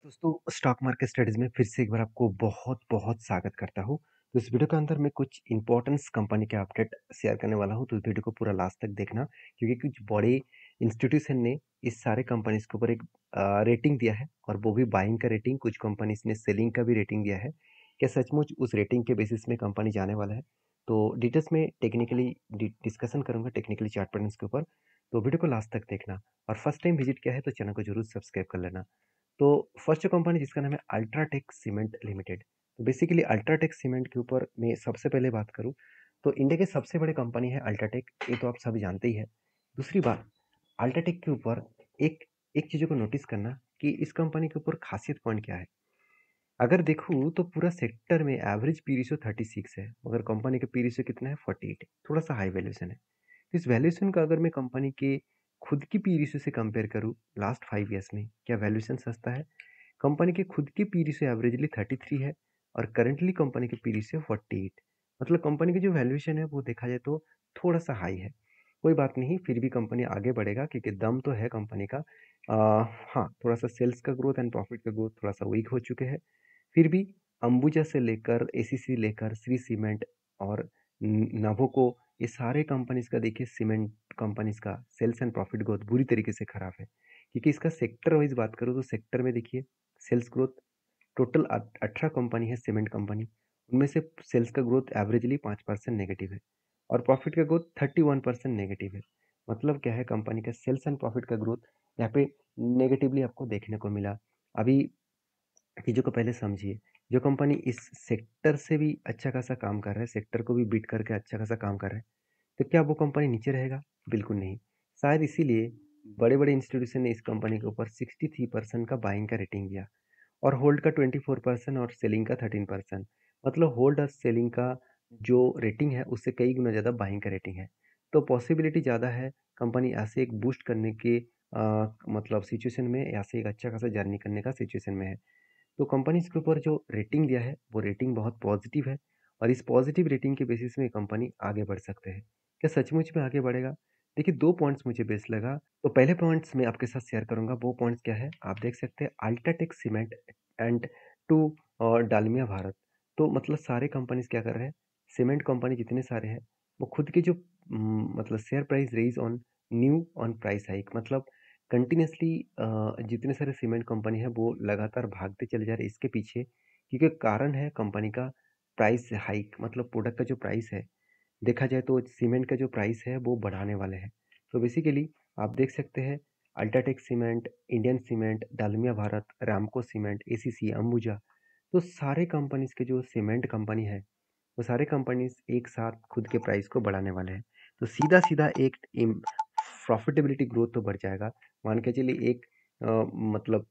दोस्तों stock market studies में फिर से एक बार आपको बहुत स्वागत करता हूँ। तो इस वीडियो के अंदर मैं कुछ इंपॉर्टेंस कंपनी के अपडेट शेयर करने वाला हूँ, तो इस वीडियो को पूरा लास्ट तक देखना, क्योंकि कुछ बड़े इंस्टीट्यूशन ने इस सारे कंपनीज के ऊपर एक रेटिंग दिया है, और वो भी बाइंग का रेटिंग। कुछ कंपनीज ने सेलिंग का भी रेटिंग दिया है। क्या सचमुच उस रेटिंग के बेसिस में कंपनी जाने वाला है? तो डिटेल्स में टेक्निकली डिस्कशन करूंगा, टेक्निकली चार्ट पैटर्न्स के ऊपर। तो वीडियो को लास्ट तक देखना, और फर्स्ट टाइम विजिट किया है तो चैनल को जरूर सब्सक्राइब कर लेना। तो फर्स्ट जो कंपनी जिसका नाम है अल्ट्राटेक सीमेंट लिमिटेड। तो बेसिकली अल्ट्राटेक सीमेंट के ऊपर मैं सबसे पहले बात करूं तो इंडिया के सबसे बड़े कंपनी है अल्ट्राटेक, ये तो आप सभी जानते ही है। दूसरी बात, अल्ट्राटेक के ऊपर एक एक चीज़ों को नोटिस करना कि इस कंपनी के ऊपर खासियत पॉइंट क्या है। अगर देखूँ तो पूरा सेक्टर में एवरेज पी रेशियो 36 है, मगर कंपनी का पी रेशियो कितना है 48 है, थोड़ा सा हाई वैल्यूएशन है। तो इस वैल्यूएशन का अगर मैं कंपनी के खुद की पी रेशियो से कंपेयर करूँ लास्ट 5 ईयर्स में, क्या वैल्यूएशन सस्ता है? कंपनी के खुद की पी रेशियो एवरेजली 33 है, और करंटली कंपनी की पी रेशियो 48। मतलब कंपनी की जो वैल्यूएशन है वो देखा जाए तो थोड़ा सा हाई है। कोई बात नहीं, फिर भी कंपनी आगे बढ़ेगा क्योंकि दम तो है कंपनी का। हाँ, थोड़ा सा सेल्स का ग्रोथ एंड प्रॉफिट का ग्रोथ थोड़ा सा वीक हो चुके हैं। फिर भी अंबुजा से लेकर एसीसी लेकर श्री सीमेंट और नाभोको, ये सारे कंपनीज का देखिए, सीमेंट कंपनीज का सेल्स एंड प्रॉफिट ग्रोथ बुरी तरीके से खराब है। क्योंकि इसका सेक्टर वाइज बात करूँ तो सेक्टर में देखिए, सेल्स ग्रोथ टोटल 18 कंपनी है सीमेंट कंपनी, उनमें से सेल्स का ग्रोथ एवरेजली 5% नेगेटिव है, और प्रॉफिट का ग्रोथ 31% नेगेटिव है। मतलब क्या है, कंपनी का सेल्स एंड प्रॉफिट का ग्रोथ यहाँ पे नेगेटिवली आपको देखने को मिला। अभी चीज़ों को पहले समझिए, जो कंपनी इस सेक्टर से भी अच्छा खासा काम कर रहा है, सेक्टर को भी बीट करके अच्छा खासा काम कर रहा है, तो क्या वो कंपनी नीचे रहेगा? बिल्कुल नहीं। शायद इसीलिए बड़े-बड़े इंस्टीट्यूशन ने इस कंपनी के ऊपर 63% का बाइंग का रेटिंग दिया, और होल्ड का 24% और सेलिंग का 13%। मतलब होल्ड और सेलिंग का जो रेटिंग है उससे कई गुना ज़्यादा बाइंग का रेटिंग है। तो पॉसिबिलिटी ज़्यादा है कंपनी ऐसे एक बूस्ट करने के मतलब सिचुएशन में, ऐसे एक अच्छा खासा जर्नी करने का सिचुएशन में है। तो कंपनीज के ऊपर जो रेटिंग दिया है वो रेटिंग बहुत पॉजिटिव है, और इस पॉजिटिव रेटिंग के बेसिस में कंपनी आगे बढ़ सकते हैं। क्या सचमुच में आगे बढ़ेगा? देखिए, दो पॉइंट्स मुझे बेस्ट लगा। तो पहले पॉइंट्स मैं आपके साथ शेयर करूंगा। वो पॉइंट्स क्या है आप देख सकते हैं, अल्ट्राटेक सीमेंट एंड टू और डालमिया भारत। तो मतलब सारे कंपनीज क्या कर रहे हैं, सीमेंट कंपनी जितने सारे हैं वो खुद के जो मतलब share price raise on new on price hike, मतलब कंटिन्यूसली जितने सारे सीमेंट कंपनी है वो लगातार भागते चले जा रहे हैं इसके पीछे, क्योंकि कारण है कंपनी का प्राइस हाइक। मतलब प्रोडक्ट का जो प्राइस है, देखा जाए तो सीमेंट का जो प्राइस है वो बढ़ाने वाले हैं। तो बेसिकली आप देख सकते हैं, UltraTech cement, Indian cement, Dalmia Bharat, Ramco cement, ACC, Ambuja, तो सारे कंपनीज के जो सीमेंट कंपनी है वो सारे कंपनीज एक साथ खुद के प्राइस को बढ़ाने वाले हैं। तो सीधा सीधा एक प्रॉफिटेबिलिटी ग्रोथ तो बढ़ जाएगा। मान के चलिए एक मतलब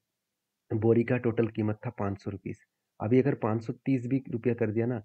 बोरी का टोटल कीमत था 500 रुपीज़, अभी अगर 530 भी रुपया कर दिया ना,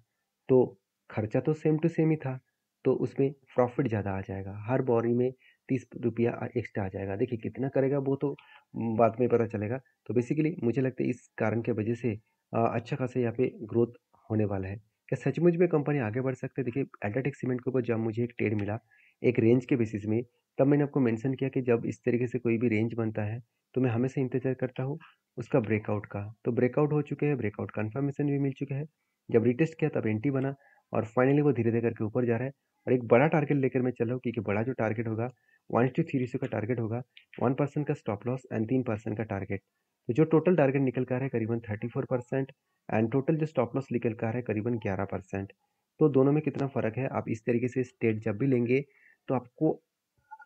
तो खर्चा तो सेम टू सेम ही था, तो उसमें प्रॉफिट ज़्यादा आ जाएगा। हर बोरी में 30 रुपया एक्स्ट्रा आ जाएगा। देखिए कितना करेगा वो तो बाद में पता चलेगा। तो बेसिकली मुझे लगता है इस कारण की वजह से अच्छा खासा यहाँ पे ग्रोथ होने वाला है। क्या सचमुच में कंपनी आगे बढ़ सकते हैं? देखिए, अल्ट्राटेक सीमेंट के ऊपर जब मुझे एक ट्रेड मिला एक रेंज के बेसिस में, तब मैंने आपको मेंशन किया कि जब इस तरीके से कोई भी रेंज बनता है तो मैं हमेशा इंतजार करता हूँ उसका ब्रेकआउट का। तो ब्रेकआउट हो चुके हैं, ब्रेकआउट कन्फर्मेशन भी मिल चुका है। जब रिटेस्ट किया तब एंटी बना, और फाइनली वो धीरे धीरे करके ऊपर जा रहा है। और एक बड़ा टारगेट लेकर मैं चल रहा हूँ, क्योंकि बड़ा जो टारगेट होगा 1:3 रेशियो का टारगेट होगा, 1% का स्टॉप लॉस एंड 3% का टारगेट। तो जो टोटल टारगेट निकल कर आ रहा है करीबन 34%, एंड टोटल जो स्टॉप लॉस निकल कर आ रहा है करीबन 11%। तो दोनों में कितना फ़र्क है, आप इस तरीके से ट्रेड जब भी लेंगे तो आपको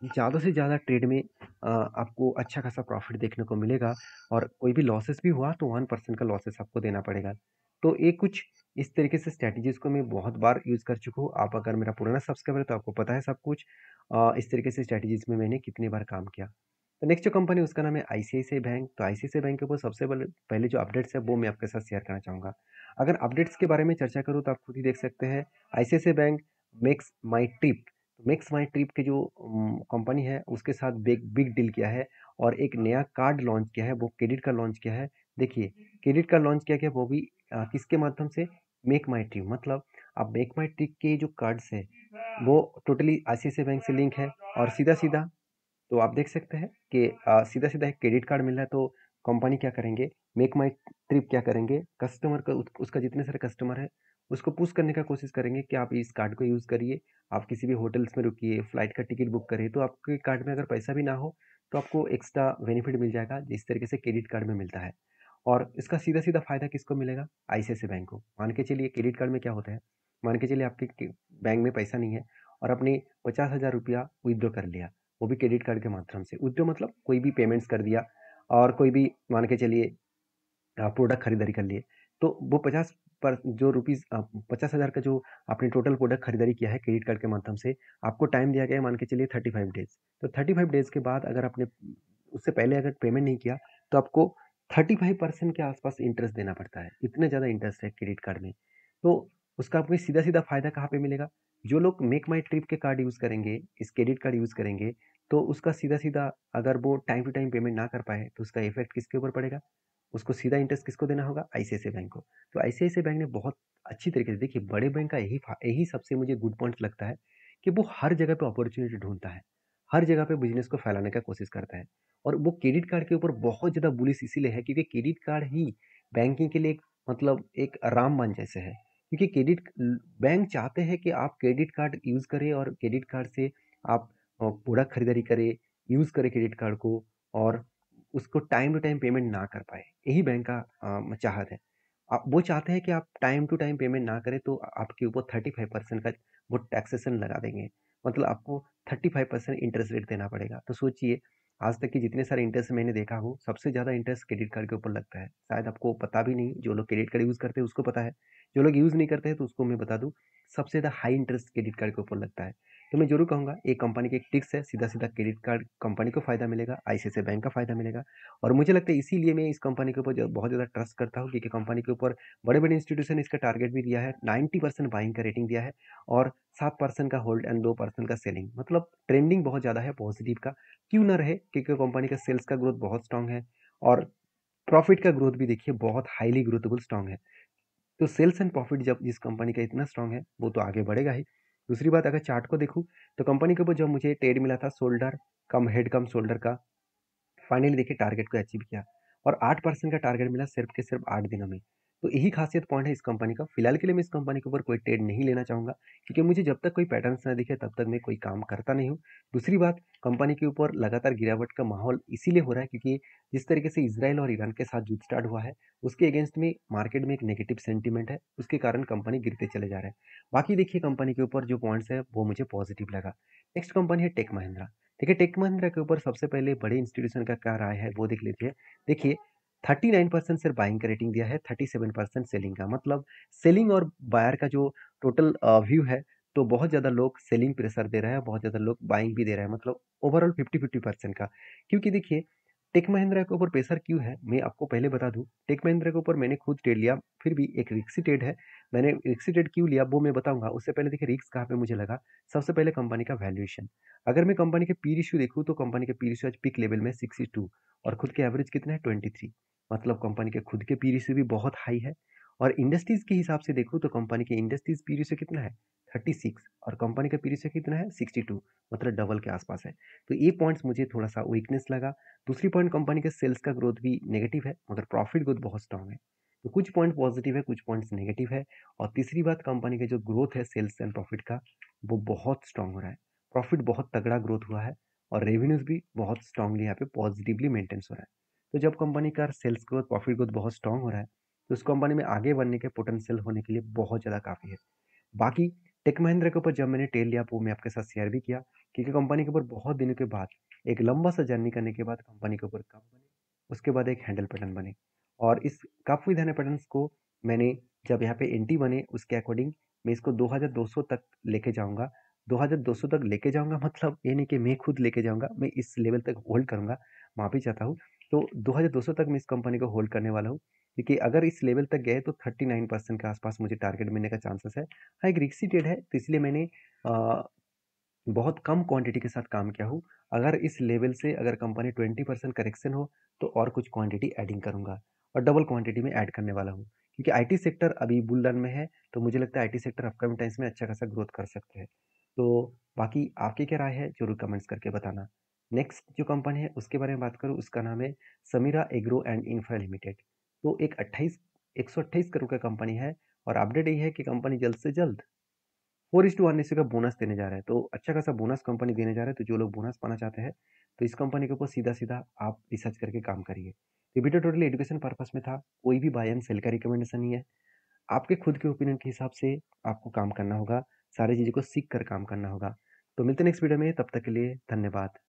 ज़्यादा से ज़्यादा ट्रेड में आपको अच्छा खासा प्रॉफिट देखने को मिलेगा, और कोई भी लॉसेस भी हुआ तो 1% का लॉसेस आपको देना पड़ेगा। तो ये कुछ इस तरीके से स्ट्रैटेजीज़ को मैं बहुत बार यूज़ कर चुका हूँ। आप अगर मेरा पुराना सब्सक्राइबर है तो आपको पता है सब कुछ। इस तरीके से स्ट्रैटेजीज़ में मैंने कितनी बार काम किया। तो नेक्स्ट जो कंपनी उसका नाम है आईसीआईसीआई बैंक। तो आईसीआईसीआई बैंक के ऊपर सबसे पहले जो अपडेट्स है वो मैं आपके साथ शेयर करना चाहूँगा। अगर अपडेट्स के बारे में चर्चा करूँ तो आप खुद ही देख सकते हैं, ICICI bank makes my trip. Makes my trip के जो कंपनी है उसके साथ बिग बिग डील किया है, और एक नया कार्ड लॉन्च किया है, वो क्रेडिट का लॉन्च किया है। देखिए, क्रेडिट का लॉन्च किया गया वो भी किसके माध्यम से, मेक माई ट्रिप। मतलब अब मेक माई ट्रिप के जो कार्ड्स है वो टोटली आईसीआईसीआई बैंक से लिंक है, और सीधा सीधा तो आप देख सकते हैं कि सीधा सीधा एक क्रेडिट कार्ड मिल रहा है। तो कंपनी क्या करेंगे, मेक माई ट्रिप क्या करेंगे, कस्टमर का उसका जितने सारे कस्टमर है उसको पुश करने का कोशिश करेंगे कि आप इस कार्ड को यूज़ करिए, आप किसी भी होटल्स में रुकिए, फ्लाइट का टिकट बुक करिए, तो आपके कार्ड में अगर पैसा भी ना हो तो आपको एक्स्ट्रा बेनिफिट मिल जाएगा जिस तरीके से क्रेडिट कार्ड में मिलता है। और इसका सीधा-सीधा फ़ायदा किसको मिलेगा? आईसीआईसीआई बैंक को। मान के चलिए क्रेडिट कार्ड में क्या होता है, मान के चलिए आपके बैंक में पैसा नहीं है और आपने 50,000 रुपया विथड्रॉ कर लिया, वो भी क्रेडिट कार्ड के माध्यम से। विथड्रॉ मतलब कोई भी पेमेंट्स कर दिया और कोई भी मान के चलिए प्रोडक्ट खरीदारी कर लिए, तो वो 50 पर जो रुपीज़ 50,000 का जो आपने टोटल प्रोडक्ट खरीदारी किया है क्रेडिट कार्ड के माध्यम से, आपको टाइम दिया गया है मान के चलिए 35 डेज़। तो 35 डेज़ के बाद अगर आपने उससे पहले अगर पेमेंट नहीं किया, तो आपको 35% के आसपास इंटरेस्ट देना पड़ता है। इतने ज़्यादा इंटरेस्ट है क्रेडिट कार्ड में। तो उसका आपको सीधा-सीधा फ़ायदा कहाँ पे मिलेगा? जो लोग मेक माई ट्रिप के कार्ड यूज़ करेंगे, इस क्रेडिट कार्ड यूज़ करेंगे, तो उसका सीधा-सीधा अगर वो टाइम टू टाइम पेमेंट ना कर पाए, तो उसका इफ़ेक्ट किसके ऊपर पड़ेगा? उसको सीधा इंटरेस्ट किसको देना होगा? आईसीआईसीआई बैंक को। तो आईसीआईसीआई बैंक ने बहुत अच्छी तरीके से देखिए बड़े बैंक का यही सबसे मुझे गुड पॉइंट लगता है कि वो हर जगह पे अपॉर्च्युनिटी ढूँढता है। हर जगह पे बिज़नेस को फैलाने का कोशिश करता है। और वो क्रेडिट कार्ड के ऊपर बहुत ज़्यादा बुलिश इसीलिए है क्योंकि क्रेडिट कार्ड ही बैंकिंग के लिए एक मतलब एक रामबाण जैसे है। क्योंकि बैंक चाहते हैं कि आप क्रेडिट कार्ड यूज़ करें और क्रेडिट कार्ड से आप प्रोडक्ट खरीदारी करें, यूज़ करें क्रेडिट कार्ड को और उसको टाइम टू टाइम पेमेंट ना कर पाए, यही बैंक का चाहत है। वो चाहते हैं कि आप टाइम टू टाइम पेमेंट ना करें तो आपके ऊपर 35% का वो टैक्सेशन लगा देंगे। मतलब आपको 35% इंटरेस्ट रेट देना पड़ेगा। तो सोचिए आज तक के जितने सारे इंटरेस्ट मैंने देखा हो, सबसे ज़्यादा इंटरेस्ट क्रेडिट कार्ड के ऊपर लगता है। शायद आपको पता भी नहीं, जो लोग क्रेडिट कार्ड यूज़ करते हैं उसको पता है। जो लोग यूज़ नहीं करते हैं तो उसको मैं बता दूँ, सबसे ज़्यादा हाई इंटरेस्ट क्रेडिट कार्ड के ऊपर लगता है। तो मैं ज़रूर कहूँगा ये कंपनी की एक ट्रिक्स है, सीधा-सीधा क्रेडिट कार्ड कंपनी को फ़ायदा मिलेगा, आईसीआईसीआई बैंक का फ़ायदा मिलेगा। और मुझे लगता है इसीलिए मैं इस कंपनी के ऊपर बहुत ज़्यादा ट्रस्ट करता हूँ क्योंकि कंपनी के ऊपर बड़े-बड़े इंस्टीट्यूशन इसका टारगेट भी दिया है, 90% बाइंग का रेटिंग दिया है और 7% का होल्ड एंड 2% का सेलिंग। मतलब ट्रेंडिंग बहुत ज़्यादा है पॉजिटिव का, क्यों ना रहे क्योंकि कंपनी का सेल्स का ग्रोथ बहुत स्ट्रॉन्ग है और प्रॉफिट का ग्रोथ भी देखिए बहुत हाईली ग्रोथेबल स्ट्रॉन्ग है। तो सेल्स एंड प्रॉफिट जब जिस कंपनी का इतना स्ट्रॉन्ग है, वो तो आगे बढ़ेगा ही। दूसरी बात अगर चार्ट को देखूँ, तो कंपनी के ऊपर जब मुझे ट्रेड मिला था शोल्डर कम हेड कम शोल्डर का, फाइनली देखिए टारगेट को अचीव किया और 8% का टारगेट मिला सिर्फ के सिर्फ 8 दिनों में। तो यही खासियत पॉइंट है इस कंपनी का। फिलहाल के लिए मैं इस कंपनी के ऊपर कोई ट्रेड नहीं लेना चाहूँगा क्योंकि मुझे जब तक कोई पैटर्न्स ना दिखे तब तक मैं कोई काम करता नहीं हूँ। दूसरी बात कंपनी के ऊपर लगातार गिरावट का माहौल इसीलिए हो रहा है क्योंकि जिस तरीके से इज़राइल और ईरान के साथ युद्ध स्टार्ट हुआ है, उसके अगेंस्ट में मार्केट में एक नेगेटिव सेंटीमेंट है, उसके कारण कंपनी गिरते चले जा रहे हैं। बाकी देखिए कंपनी के ऊपर जो पॉइंट्स है वो मुझे पॉजिटिव लगा। नेक्स्ट कंपनी है टेक महिंद्रा। देखिए टेक महिंद्रा के ऊपर सबसे पहले बड़े इंस्टीट्यूशन का क्या राय है वो देख लीजिए। देखिए 39% सिर्फ बाइंग का रेटिंग दिया है, 37% सेलिंग का। मतलब सेलिंग और बायर का जो टोटल व्यू है, तो बहुत ज़्यादा लोग सेलिंग प्रेशर दे रहे हैं, बहुत ज़्यादा लोग बाइंग भी दे रहे हैं। मतलब ओवरऑल 50-50% का। क्योंकि देखिए टेक महिंद्रा के ऊपर प्रेशर क्यों है, मैं आपको पहले बता दूं। टेक महिंद्रा के ऊपर मैंने खुद ट्रेड लिया, फिर भी एक रिक्सी ट्रेड है। मैंने रिक्सी ट्रेड क्यों लिया वो मैं बताऊंगा। उससे पहले देखिए रिस्क कहाँ पे मुझे लगा। सबसे पहले कंपनी का वैल्यूएशन। अगर मैं कंपनी के पी रेशियो देखूँ तो कंपनी के पी रेशियो आज पीक लेवल में 62 और खुद के एवरेज कितना है 23। मतलब कंपनी के खुद के पी रेशियो भी बहुत हाई है। और इंडस्ट्रीज के हिसाब से देखूँ तो कंपनी के इंडस्ट्रीज पी रेशियो कितना है 36 और कंपनी का पी रेशियो कितना है 62। मतलब डबल के आसपास है। तो ये पॉइंट्स मुझे थोड़ा सा वीकनेस लगा। दूसरी पॉइंट कंपनी के सेल्स का ग्रोथ भी नेगेटिव है मगर प्रॉफिट ग्रोथ बहुत स्ट्रांग है। तो कुछ पॉइंट पॉजिटिव है कुछ पॉइंट्स नेगेटिव है। और तीसरी बात कंपनी के जो ग्रोथ है सेल्स एंड प्रॉफिट का वो बहुत स्ट्रांग हो रहा है। प्रॉफिट बहुत तगड़ा ग्रोथ हुआ है और रेवेन्यूज भी बहुत स्ट्रांगली यहाँ पे पॉजिटिवली मेंटेन्स हो रहा है। तो जब कंपनी का सेल्स ग्रोथ प्रॉफिट ग्रोथ बहुत स्ट्रांग हो रहा है तो उस कंपनी में आगे बढ़ने के पोटेंशियल होने के लिए बहुत ज़्यादा काफ़ी है। बाकी टेक महिंद्रा के ऊपर जब मैंने टेल लिया वो मैं आपके साथ शेयर भी किया क्योंकि कंपनी के ऊपर बहुत दिनों के बाद एक लंबा सा जर्नी करने के बाद कंपनी के ऊपर कप बने, उसके बाद एक हैंडल पैटर्न बने। और इस कप विद हैंडल पैटर्न्स को मैंने जब यहाँ पे एंटी बने उसके अकॉर्डिंग मैं इसको 2200 तक लेके जाऊंगा। 2200 तक लेके जाऊंगा मतलब ये नहीं कि मैं खुद लेके जाऊंगा, मैं इस लेवल तक होल्ड करूंगा, माफी चाहता हूँ। तो 2200 तक मैं इस कंपनी को होल्ड करने वाला हूँ क्योंकि अगर इस लेवल तक गए तो 39% के आसपास मुझे टारगेट मिलने का चांसेस है। हाँ एक रिक्सी ट्रेड है तो इसलिए मैंने बहुत कम क्वांटिटी के साथ काम किया हूँ। अगर इस लेवल से अगर कंपनी 20% करेक्शन हो तो और कुछ क्वांटिटी एडिंग करूँगा और डबल क्वांटिटी में ऐड करने वाला हूँ क्योंकि आईटी सेक्टर अभी बुल रन में है। तो मुझे लगता है आईटी सेक्टर अपकमिंग टाइम्स में अच्छा खासा ग्रोथ कर सकते हैं। तो बाकी आपकी क्या राय है जरूर कमेंट्स करके बताना। नेक्स्ट जो कंपनी है उसके बारे में बात करूँ, उसका नाम है Samira agro and infra limited. तो एक 128 करोड़ का कंपनी है और अपडेट यही है कि कंपनी जल्द से जल्द 4:1 रेशियो का बोनस देने जा रहा है। तो अच्छा खासा बोनस कंपनी देने जा रहा है, तो जो लोग बोनस पाना चाहते हैं तो इस कंपनी के ऊपर सीधा-सीधा आप रिसर्च करके काम करिए। ये वीडियो टोटली एजुकेशन पर्पस में था, कोई भी बाय एंड सेल का रिकमेंडेशन नहीं है। आपके खुद के ओपिनियन के हिसाब से आपको काम करना होगा, सारी चीज़ों को सीख कर काम करना होगा। तो मिलते हैं नेक्स्ट वीडियो में, तब तक के लिए धन्यवाद।